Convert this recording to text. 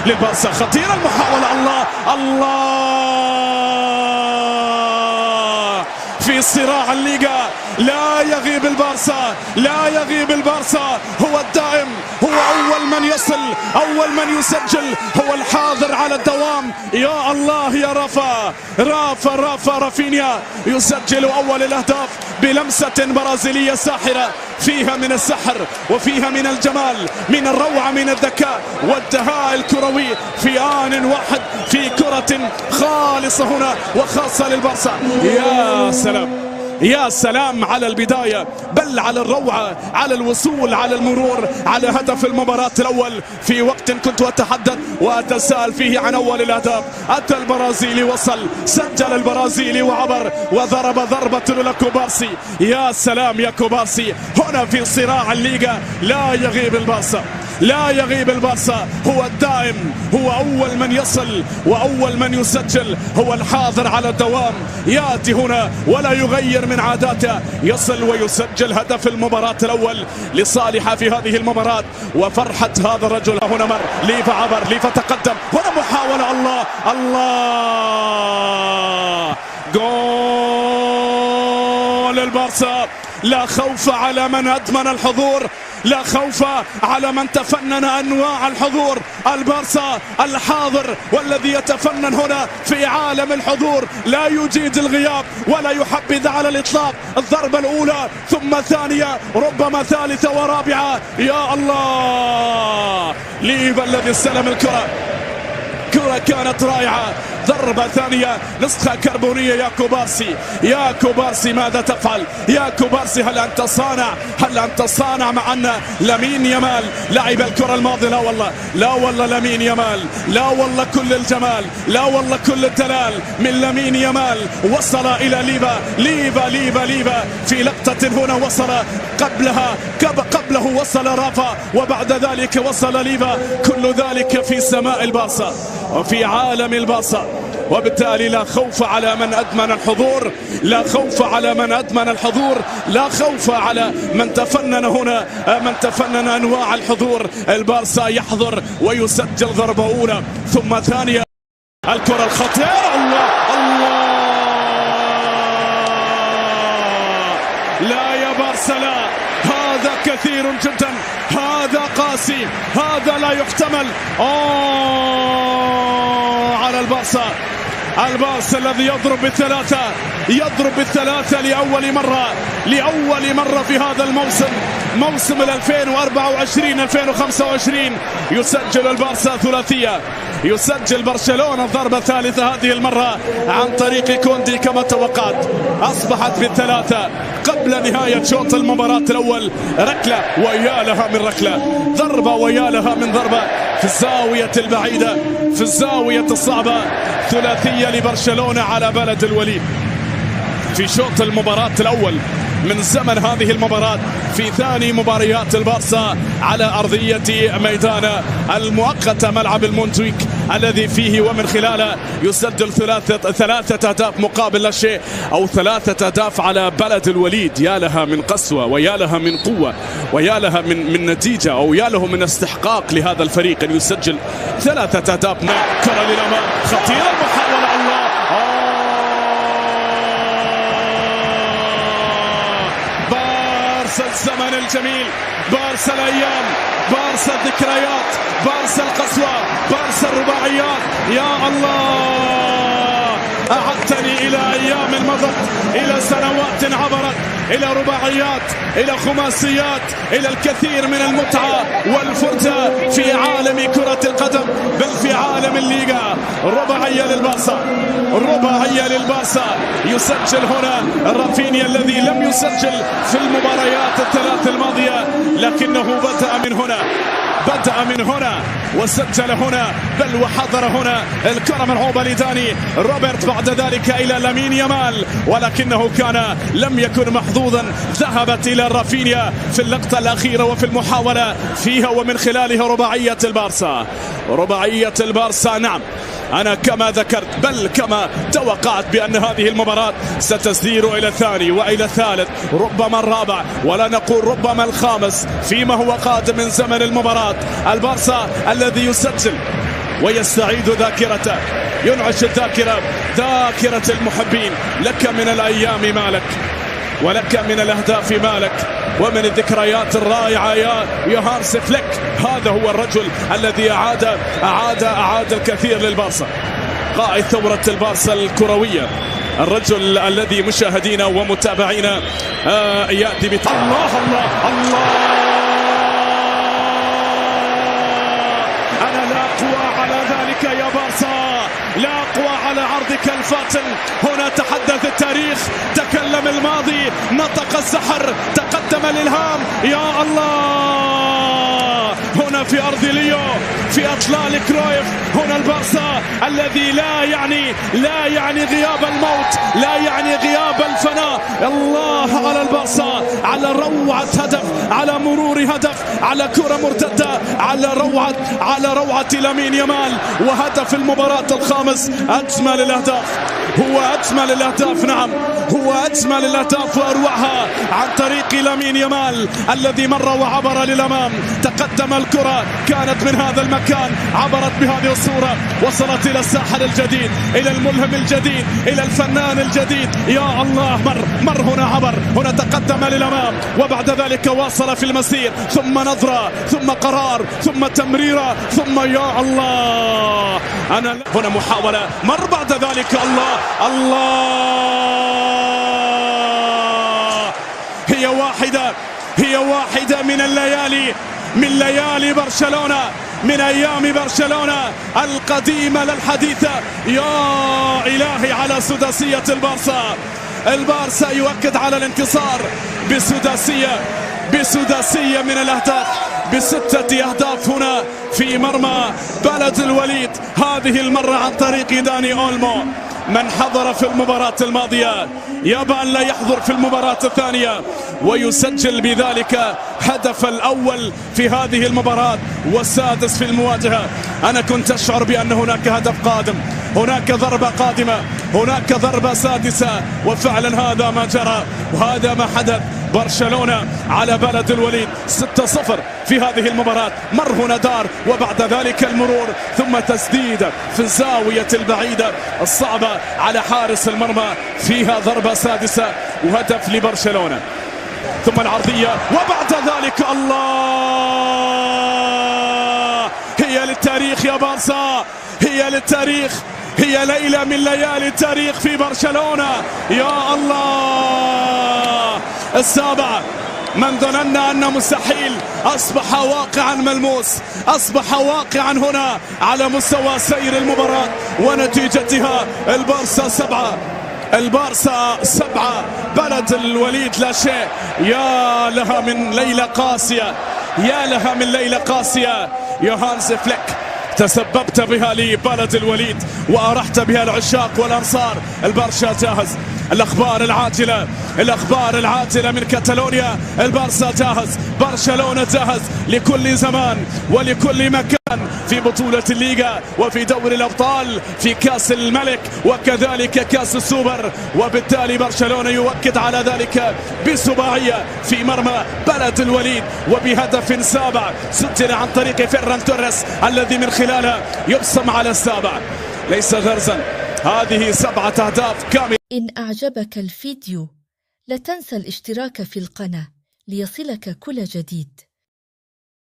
للبارسا، خطيرة المحاولة. الله الله، في صراع الليغا لا يغيب البارسا، لا يغيب البارسا، هو الدائم، هو أول من يصل، أول من يسجل، هو الحاضر على الدوام. يا الله يا رافينيا يسجل أول الأهداف بلمسة برازيلية ساحرة، فيها من السحر وفيها من الجمال، من الروعة، من الذكاء والدهاء الكروي في آن واحد، في كرة خالصة هنا وخاصة للبارسا. يا سلام، يا سلام على البداية، بل على الروعة، على الوصول، على المرور، على هدف المباراة الأول في وقت كنت أتحدث وأتساءل فيه عن أول الأهداف. أتى البرازيلي، وصل، سجل البرازيلي وعبر وضرب ضربة لكوبارسي. يا سلام يا كوبارسي، هنا في صراع الليغا لا يغيب البارسا، لا يغيب البارسا، هو الدائم، هو أول من يصل وأول من يسجل، هو الحاضر على الدوام. يأتي هنا ولا يغير من عاداته، يصل ويسجل هدف المباراة الأول لصالح في هذه المباراة. وفرحة هذا الرجل، هنا مر ليفا، عبر ليفا، تقدم، هنا محاولة. الله الله، جول البارسا. لا خوف على من أدمن الحضور، لا خوف على من تفنن أنواع الحضور. البارسا الحاضر والذي يتفنن هنا في عالم الحضور، لا يجيد الغياب ولا يحبذ على الإطلاق. الضربة الأولى ثم ثانية، ربما ثالثة ورابعة. يا الله، ليفا الذي استلم الكرة، كرة كانت رائعة. ضربة ثانية، نسخة كربونية. يا كوبارسي، يا كوبارسي ماذا تفعل؟ يا كوبارسي، هل أنت صانع؟ هل أنت صانع مع أن لامين يامال لعب الكرة الماضية؟ لا والله، لا والله لامين يامال، لا والله كل الجمال، لا والله كل الدلال من لامين يامال. وصل إلى ليفا، ليفا في لقطة هنا، وصل قبله وصل رافا، وبعد ذلك وصل ليفا. كل ذلك في سماء البارسا وفي عالم البارسا، وبالتالي لا خوف على من أدمن الحضور، لا خوف على من أدمن الحضور، لا خوف على من تفنن هنا، من تفنن أنواع الحضور. البارسا يحضر ويسجل ضربة أولى ثم ثانية. الكرة الخطيرة، الله الله، لا يا بارسا لا، هذا كثير جدا، هذا قاسي، هذا لا يحتمل. على البارسا الذي يضرب بالثلاثة لأول مرة في هذا الموسم، موسم 2024-2025. يسجل البارسا ثلاثية، يسجل برشلونة الضربة الثالثة هذه المرة عن طريق كوندي كما توقعت. أصبحت بالثلاثة قبل نهاية شوط المباراة الأول. ركلة ويا لها من ركلة، ضربة ويا لها من ضربة في الزاوية البعيدة، في الزاوية الصعبة. ثلاثية لبرشلونة على بلد الوليد في شوط المباراة الأول من زمن هذه المباراة، في ثاني مباريات البارسا على أرضية ميدان المؤقتة ملعب المونتويك، الذي فيه ومن خلاله يسجل ثلاثة أهداف مقابل لا شيء، أو 3 أهداف على بلد الوليد. يا لها من قسوة، ويا لها من قوة، ويا لها من نتيجة، أو يا له من استحقاق لهذا الفريق أن يسجل 3 أهداف. كرة للأمام، خطيرة المحاولة. الله، بارسا الزمن الجميل، بارسا الأيام، بارسا الذكريات، بارسا القسوة، بارسا الرباعيات. يا الله، أعدتني إلى أيام مضت، إلى سنوات عبرت، إلى رباعيات، إلى خماسيات، إلى الكثير من المتعة والفرجة في عالم كرة القدم، بل في عالم الليغا. رباعية للبارسا، يسجل هنا رافينيا الذي لم يسجل في المباريات الثلاث الماضية، لكنه بدأ من هنا وسجل هنا، بل وحضر هنا. الكرة مرعوبة لداني روبرت، بعد ذلك إلى لامين يامال، ولكنه لم يكن محظوظا. ذهبت إلى رافينيا في اللقطة الأخيرة وفي المحاولة فيها ومن خلالها رباعية البارسا. نعم، أنا كما ذكرت بل كما توقعت بأن هذه المباراة ستسير إلى الثاني وإلى الثالث، ربما الرابع، ولا نقول ربما الخامس فيما هو قادم من زمن المباراة. البارسا الذي يسجل ويستعيد ذاكرته، ينعش الذاكرة، ذاكرة المحبين. لك من الأيام مالك، ولك من الأهداف مالك، ومن الذكريات الرائعة يا هانس فليك. هذا هو الرجل الذي أعاد الكثير للبارسا، قائد ثورة البارسا الكروية، الرجل الذي مشاهدينا ومتابعينا يأتي الله الله الله. أنا لا أقوى على ذلك يا بارسا، لا أقوى على عرضك الفاتن. هنا تحدث التاريخ، تكلم الماضي، نطق السحر، تقدم الإلهام. يا الله، هنا في أرض ليو، في أطلال كرويف، هنا البارسا الذي لا يعني غياب الموت، لا يعني غياب الفناء. الله على البارسا، على روعة هدف، على مرور هدف، على كرة مرتدة، على روعة لامين يامال، وهدف المباراة الخامس. أجمل الأهداف، هو أجمل الأهداف، نعم هو أجمل الأهداف وأروعها عن طريق لامين يامال الذي مر وعبر للأمام. تقدم الكرة، كانت من هذا المكان، عبرت بهذه الصورة، وصلت إلى الساحل الجديد، إلى الملهم الجديد، إلى الفنان الجديد. يا الله، مر هنا، عبر هنا، تقدم للأمام، وبعد ذلك واصل في المسير، ثم نظرة، ثم قرار، ثم تمريرة، ثم يا الله. هنا محاولة، مر بعد ذلك، الله الله. هي واحدة من ليالي برشلونة، من أيام برشلونة القديمة للحديثة. يا إلهي على سداسية البارسا يؤكد على الانتصار بسداسية من الأهداف، ب6 أهداف هنا في مرمى بلد الوليد، هذه المرة عن طريق داني أولمو. من حضر في المباراة الماضية يابا أن لا يحضر في المباراة الثانية، ويسجل بذلك هدف الأول في هذه المباراة والسادس في المواجهة. أنا كنت أشعر بأن هناك هدف قادم، هناك ضربة قادمة، هناك ضربة سادسة، وفعلا هذا ما جرى وهذا ما حدث. برشلونة على بلد الوليد 6-0 في هذه المباراة. مر هنا دار، وبعد ذلك المرور، ثم تسديدة في الزاوية البعيدة الصعبة على حارس المرمى، فيها ضربة سادسة وهدف لبرشلونة. ثم العرضية، وبعد ذلك الله. هي للتاريخ يا بارسا، هي للتاريخ، هي ليلة من ليالي التاريخ في برشلونة. يا الله، السابعة من ظننا أنه مستحيل أصبح واقعا ملموس، أصبح واقعا هنا على مستوى سير المباراة ونتيجتها. البارسا 7 بلد الوليد لا شيء. يا لها من ليلة قاسية، يا لها من ليلة قاسية يا هانس فليك، تسببت بها لبلد الوليد وأرحت بها العشاق والأنصار. البرشا جاهز، الأخبار العاجلة من كاتالونيا. البارسا جاهز، برشلونة جاهز لكل زمان ولكل مكان، في بطولة الليغا وفي دوري الأبطال، في كأس الملك وكذلك كأس السوبر. وبالتالي برشلونة يؤكد على ذلك بسباعية في مرمى بلد الوليد، وبهدف سابع سجل عن طريق فيران توريس الذي من خلالها يبصم على السابع، ليس غرزا. هذه 7 أهداف كاملة. إن أعجبك الفيديو لا تنسى الاشتراك في القناة ليصلك كل جديد.